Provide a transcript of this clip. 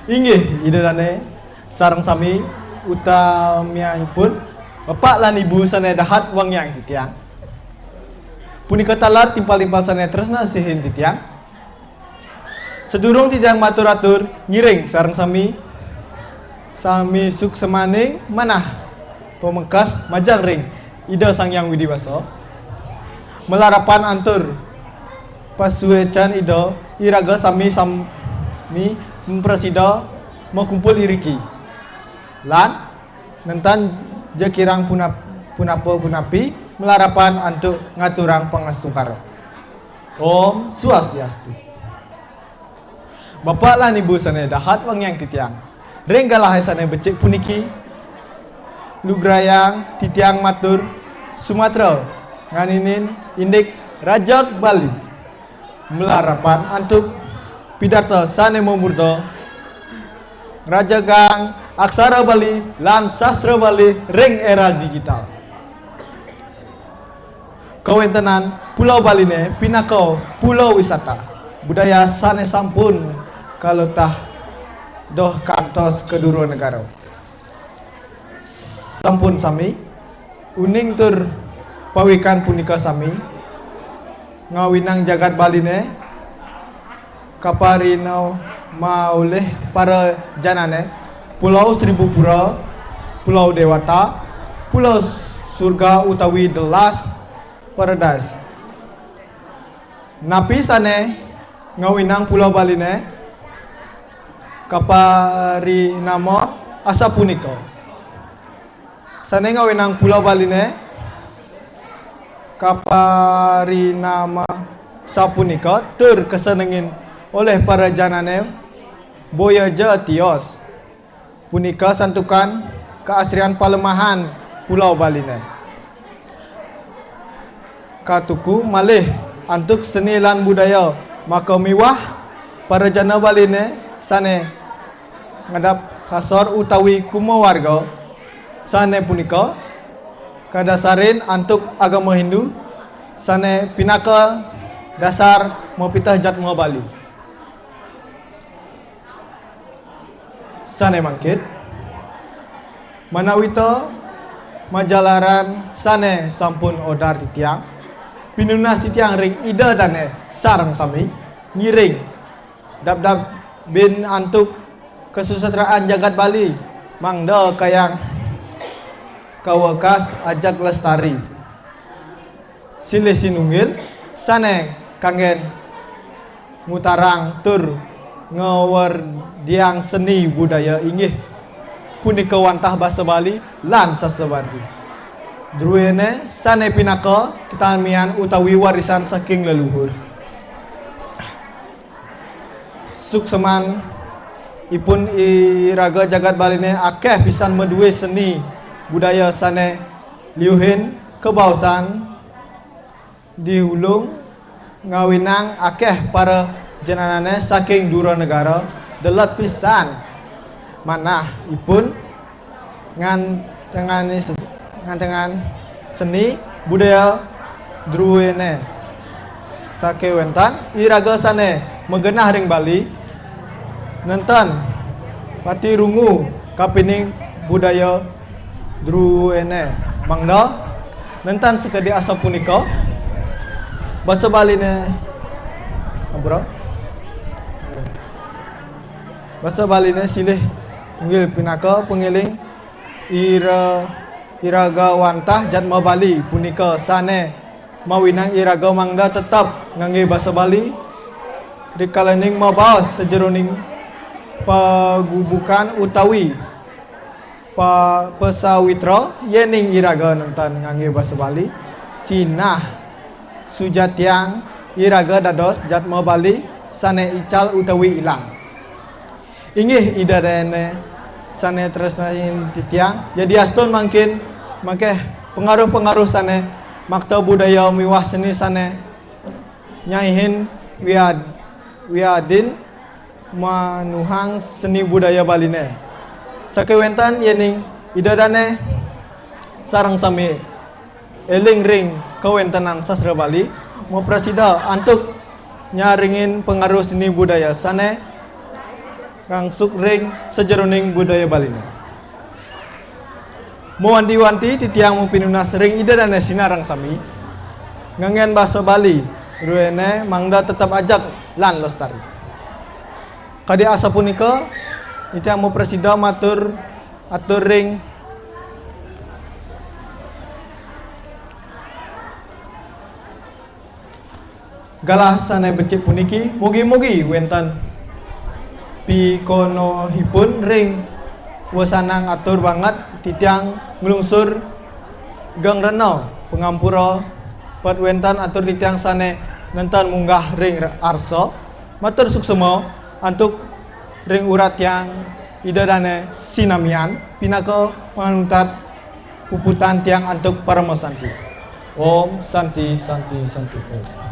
Inggih idadane sareng sami utamianipun Bapak lan Ibu sane dahat wang yang titiang. Punika talar timpal-timpal sane tresna sihin titiang. Sedurung titiang matur-atur ngiring sareng sami suksemaning manah pemengkas majang ring Ida Sang Hyang Widiwasa. Melarapan antur pasuecan Ida iraga sami mempresida mengkumpul iriki. Lan nentan jakirang punapi melarapan antuk ngaturang pangasungkara. Om Swastiastu. Bapak lan Ibu sane dahat wang yang titiang. Renggalah sane becik puniki lugrayang titiang matur Sumatera nganinin indik Rajak Bali. Melarapan antuk pidato sane memurdo Raja Gang Aksara Bali lan Sastra Bali ring era digital. Kawentenan Pulau Bali ne pinaka pulau wisata. Budaya sane sampun kalau tah doh kantos kedua negara. Sampun sami uning tur pawikan punika sami ngawinang jagat Bali ne kaparino mauleh para janane Pulau Seribu Pura, Pulau Dewata, Pulau Surga utawi The Last Paradise. Napi sane ngawinang Pulau Bali ne kaparinama asa punika. Sane ngawinang Pulau Bali ne kaparinama sapunika tur kesenengin oleh para janane Boyaja Tios. Punika santukan keasrian palemahan Pulau Bali ne. Katuku malih antuk seni lan budaya maka miwah para jana Bali ne sane ngadap kasor utawi kumo warga sane punika kadasarin antuk agama Hindu sane pinaka dasar mopitah jatma Bali. Sane mangkit manawito majalaran sane sampun odar titiang pinunas titiang ring ida dane sarang sami ngiring dap bin antuk kesusatraan jagat Bali mangda kayang kawakas ajak lestari silih sinunggil sane kangen ngutarang tur ngawar diang seni budaya inggih punika wantah basa Bali lan sasebardi. Druene sane pinaka ketamian utawi warisan saking leluhur. Sukseman ipun iraga jagat Bali ne akeh pisan meduwe seni budaya sane liuhin kebausan dihulung ngawinang akeh para jenanane saking dura negara delat pisan manah ipun ngantengan seni budaya druene sakewentan iraga sane megenah ring Bali nenten pati rungu kapining budaya druene mangda nenten sekedi asa punika basa Bali ne ampura basa Bali ne silih inggil pinaka pengiling iraga wantah jatma Bali punika sane mawinang iraga mangda tetap ngangge basa Bali rikalaning mabaos sejeroning pagubukan utawi pesawitra yening iraga nonton ngangge basa Bali sinah sujatiang iraga dados jatma Bali sane ical utawi ilang. Inggih idadene sane tresnain titiang jadi aston mangkin makeh pengaruh-pengaruh sane makta budaya miwah seni sane nyaihin wiadin manuhang seni budaya Bali ne sakewentan yening idadane sarang sami eling ring kawentanan sastra Bali mau presida antuk nyaringin pengaruh seni budaya sane rangsuk ring sejeroning budaya Bali. Mewanti-wanti titiang mupinunas ring ida dan sinarang sami ngangen bahasa Bali ruene mangda tetap ajak lan lestari. Kadi asa punika titiang mu presida matur atur ring galah sanai becik puniki mugi-mugi wenten pikonohipun ring wasanang atur banget titiang ngelungsur gang renau pengampura pat wentan atur titiang sane nentan munggah ring arso matur suksemo antuk ring urat yang idadane sinamian pinaka panuntat puputan tiang antuk paramosanti. Om Santi Santi Santi Om.